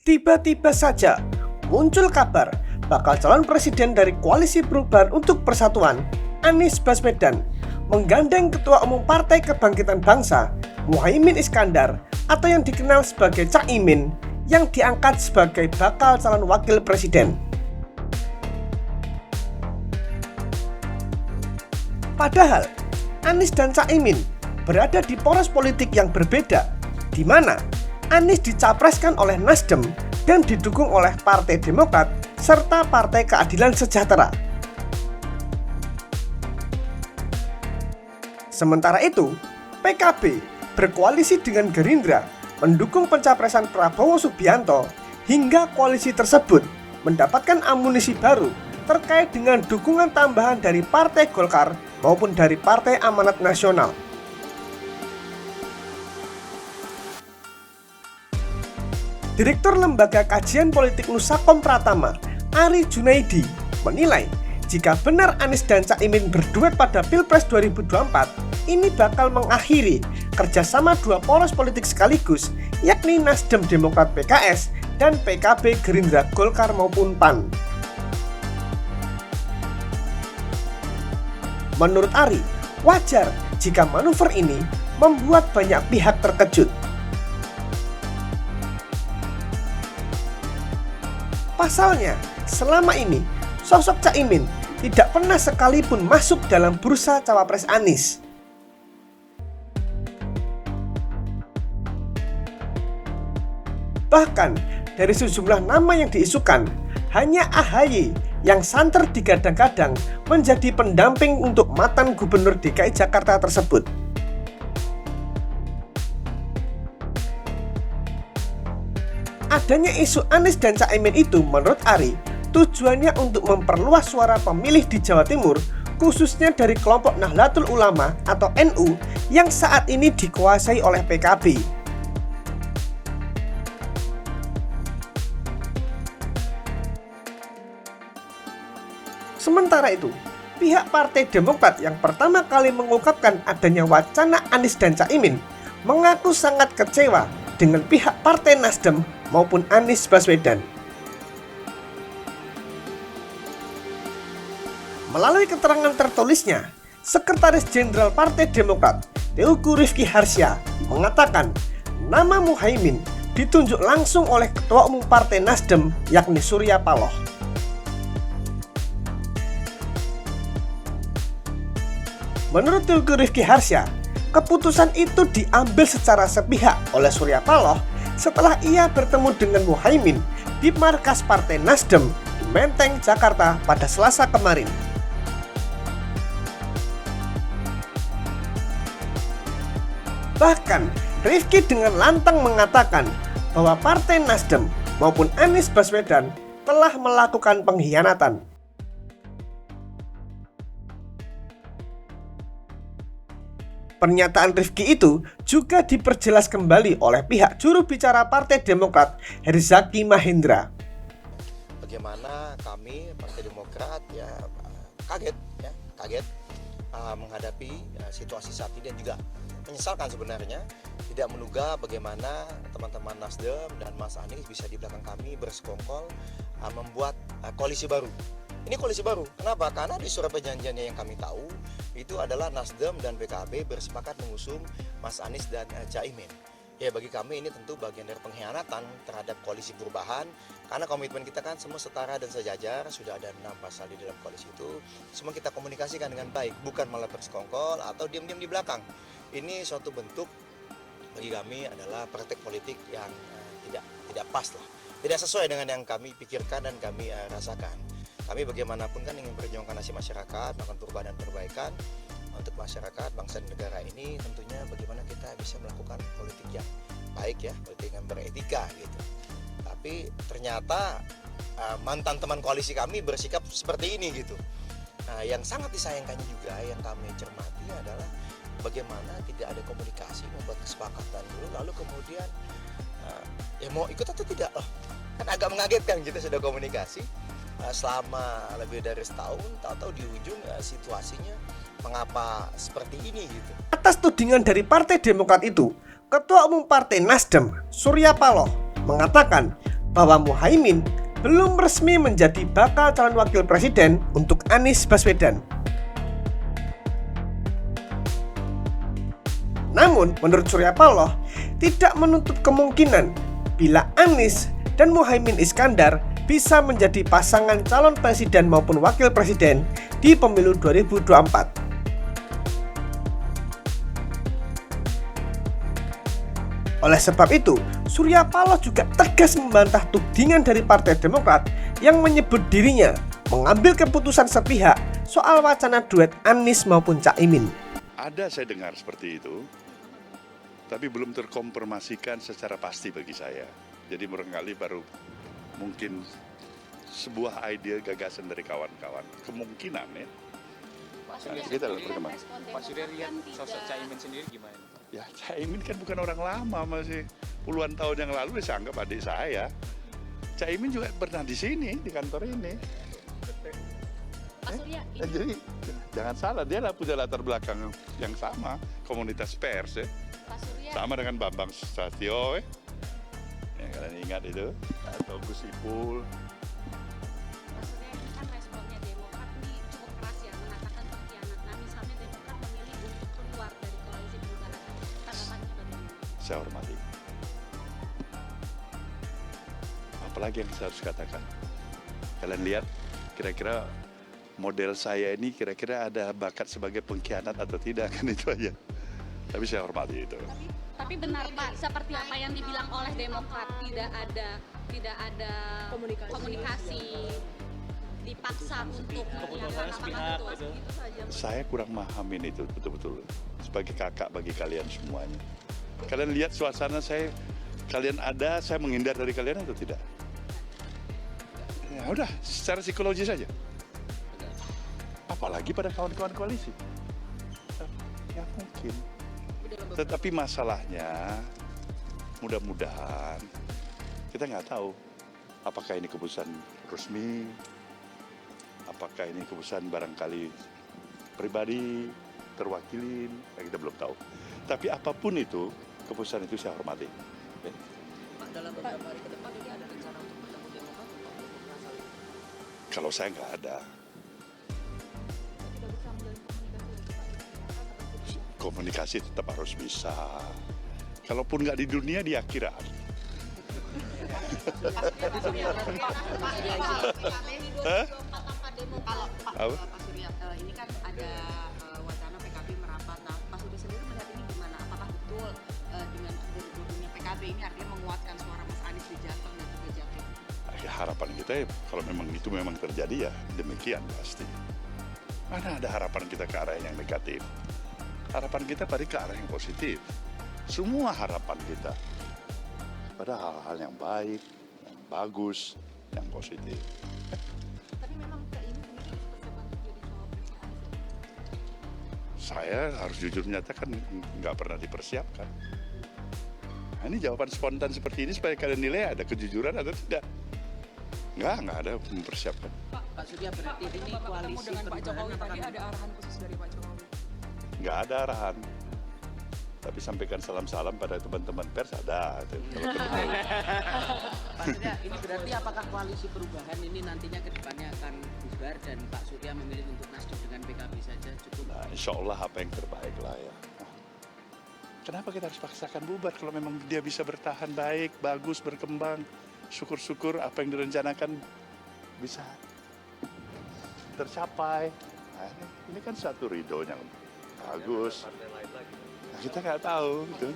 Tiba-tiba saja muncul kabar bakal calon presiden dari Koalisi Perubahan untuk Persatuan, Anies Baswedan, menggandeng Ketua Umum Partai Kebangkitan Bangsa, Muhaimin Iskandar, atau yang dikenal sebagai Cak Imin, yang diangkat sebagai bakal calon wakil presiden. Padahal, Anies dan Cak Imin berada di poros politik yang berbeda, di mana Anies dicapreskan oleh Nasdem dan didukung oleh Partai Demokrat serta Partai Keadilan Sejahtera. Sementara itu, PKB berkoalisi dengan Gerindra mendukung pencapresan Prabowo Subianto, hingga koalisi tersebut mendapatkan amunisi baru terkait dengan dukungan tambahan dari Partai Golkar maupun dari Partai Amanat Nasional. Direktur Lembaga Kajian Politik Nusakom Pratama, Ari Junaidi, menilai jika benar Anies dan Cak Imin berduet pada Pilpres 2024, ini bakal mengakhiri kerjasama dua poros politik sekaligus, yakni Nasdem Demokrat PKS dan PKB Gerindra Golkar maupun PAN. Menurut Ari, wajar jika manuver ini membuat banyak pihak terkejut. Pasalnya, selama ini sosok Cak Imin tidak pernah sekalipun masuk dalam bursa cawapres Anies. Bahkan dari sejumlah nama yang diisukan, hanya AHY yang santer digadang-gadang menjadi pendamping untuk mantan Gubernur DKI Jakarta tersebut. Adanya isu Anies dan Cak Imin itu menurut Ari tujuannya untuk memperluas suara pemilih di Jawa Timur, khususnya dari kelompok Nahdlatul Ulama atau NU yang saat ini dikuasai oleh PKB. Sementara itu, pihak Partai Demokrat yang pertama kali mengungkapkan adanya wacana Anies dan Cak Imin mengaku sangat kecewa dengan pihak Partai Nasdem maupun Anies Baswedan. Melalui keterangan tertulisnya, Sekretaris Jenderal Partai Demokrat, Teuku Rifki Harsya, mengatakan nama Muhaimin ditunjuk langsung oleh Ketua Umum Partai Nasdem, yakni Surya Paloh. Menurut Teuku Rifki Harsya, keputusan itu diambil secara sepihak oleh Surya Paloh setelah ia bertemu dengan Muhaimin di markas Partai Nasdem di Menteng, Jakarta pada Selasa kemarin. Bahkan, Rifki dengan lantang mengatakan bahwa Partai Nasdem maupun Anies Baswedan telah melakukan pengkhianatan. Pernyataan Rifki itu juga diperjelas kembali oleh pihak juru bicara Partai Demokrat, Herzaki Mahendra. Bagaimana kami Partai Demokrat kaget menghadapi situasi saat ini, dan juga menyesalkan sebenarnya tidak menduga bagaimana teman-teman Nasdem dan Mas Anies bisa di belakang kami bersekongkol membuat koalisi baru. Ini koalisi baru. Kenapa? Karena di surat perjanjiannya yang kami tahu itu adalah Nasdem dan PKB bersepakat mengusung Mas Anies dan Cak Imin. Ya, bagi kami ini tentu bagian dari pengkhianatan terhadap koalisi perubahan, karena komitmen kita kan semua setara dan sejajar, sudah ada 6 pasal di dalam koalisi itu, semua kita komunikasikan dengan baik, bukan malah bersekongkol atau diam-diam di belakang. Ini suatu bentuk bagi kami adalah praktek politik yang tidak pas lah, tidak sesuai dengan yang kami pikirkan dan kami rasakan. Kami bagaimanapun kan ingin memperjuangkan nasib masyarakat, melakukan perubahan dan perbaikan untuk masyarakat, bangsa dan negara ini. Tentunya bagaimana kita bisa melakukan politik yang baik ya, politik yang beretika gitu. Tapi ternyata mantan teman koalisi kami bersikap seperti ini gitu. Nah, yang sangat disayangkannya juga yang kami cermati adalah bagaimana tidak ada komunikasi, membuat kesepakatan dulu, lalu kemudian ya mau ikut atau tidak loh. Kan agak mengagetkan gitu, sudah komunikasi selama lebih dari setahun, tahu-tahu di ujung situasinya mengapa seperti ini gitu. Atas tudingan dari Partai Demokrat itu, Ketua Umum Partai Nasdem, Surya Paloh, mengatakan bahwa Muhaimin belum resmi menjadi bakal calon wakil presiden untuk Anies Baswedan. Namun, menurut Surya Paloh, tidak menutup kemungkinan bila Anies dan Muhaimin Iskandar bisa menjadi pasangan calon presiden maupun wakil presiden di pemilu 2024. Oleh sebab itu, Surya Paloh juga tegas membantah tudingan dari Partai Demokrat yang menyebut dirinya mengambil keputusan sepihak soal wacana duet Anies maupun Caimin. Ada saya dengar seperti itu, tapi belum terkonfirmasikan secara pasti bagi saya. Jadi barangkali baru mungkin sebuah ide gagasan dari kawan-kawan. Kemungkinan ya. Kita lihat bagaimana. Pak Surya lihat sosok Caimin sendiri gimana? Ya Caimin kan bukan orang lama, masih puluhan tahun yang lalu saya anggap adik saya. Caimin juga pernah di sini, di kantor ini. Pak Surya, Jadi jangan salah, dia lah punya latar belakang yang sama, komunitas pers ya. Pak Surya, Sama dengan Bambang Susatyo yang kalian ingat itu, atau Gus Ipul. Pak Surya ini kan responnya Demokrat nih cukup keras ya, mengatakan pengkhianat. Nah misalnya Demokrat memilih untuk keluar dari koalisi perubahan, tanggapannya bagaimana? Saya hormati. Apalagi yang saya harus katakan? Kalian lihat, kira-kira model saya ini kira-kira ada bakat sebagai pengkhianat atau tidak, kan itu aja. Tapi saya hormati itu. Tapi benar Pak, seperti apa yang dibilang oleh Demokrat, tidak ada komunikasi dipaksa untuk mengiyakan apakah betul itu saja. Saya kurang mahamin itu betul-betul sebagai kakak bagi kalian semuanya. Kalian lihat suasana saya, kalian ada, saya menghindar dari kalian atau tidak? Ya udah, secara psikologis saja. Apalagi pada kawan-kawan koalisi. Ya mungkin. Tetapi masalahnya, mudah-mudahan kita nggak tahu apakah ini keputusan resmi, apakah ini keputusan barangkali pribadi, terwakilin, kita belum tahu. Tapi apapun itu, keputusan itu saya hormati. Ya. Pak, dalam beberapa hari ke depan ini ada rencana untuk bertemu Demokrat atau untuk masalah ini? Kalau saya nggak ada, komunikasi tetap harus bisa. Kalaupun nggak di dunia, di akhirat. Apa? Pak Surya, ini kan ada wacana PKB merapat. Nah, Pak Surya sendiri melihat ini gimana? Apakah betul dengan bergabungnya PKB ini artinya menguatkan suara Mas Anies di Jateng dan juga Jatim? Ya, harapan kita ya, kalau memang itu memang terjadi ya demikian pasti. Mana ada harapan kita ke arah yang negatif? Harapan kita pada ke arah yang positif. Semua harapan kita pada hal-hal yang baik, yang bagus, yang positif. Tapi memang ini sendiri persiapan untuk jadi cawapres Anies. Saya harus jujur menyatakan nggak pernah dipersiapkan. Nah, ini jawaban spontan seperti ini supaya kalian nilai ada kejujuran atau tidak. Nggak ada mempersiapkan. Pak Surya, berarti ini koalisi dengan Pak Jokowi perubahan tadi apakah ada arahan khusus dari Pak Jokowi? Nggak ada arahan. Tapi sampaikan salam-salam pada teman-teman pers ada. Kalau ketemu. Pak Surya, ini berarti apakah koalisi perubahan ini nantinya ke depannya akan bubar dan Pak Surya memilih untuk nasdem dengan PKB saja cukup? Nah, insya Allah apa yang terbaik lah ya. Nah, kenapa kita harus paksakan bubar kalau memang dia bisa bertahan baik, bagus, berkembang. Syukur-syukur apa yang direncanakan bisa tercapai. Nah, ini kan satu ridho yang bagus. Nah, kita nggak tahu gitu.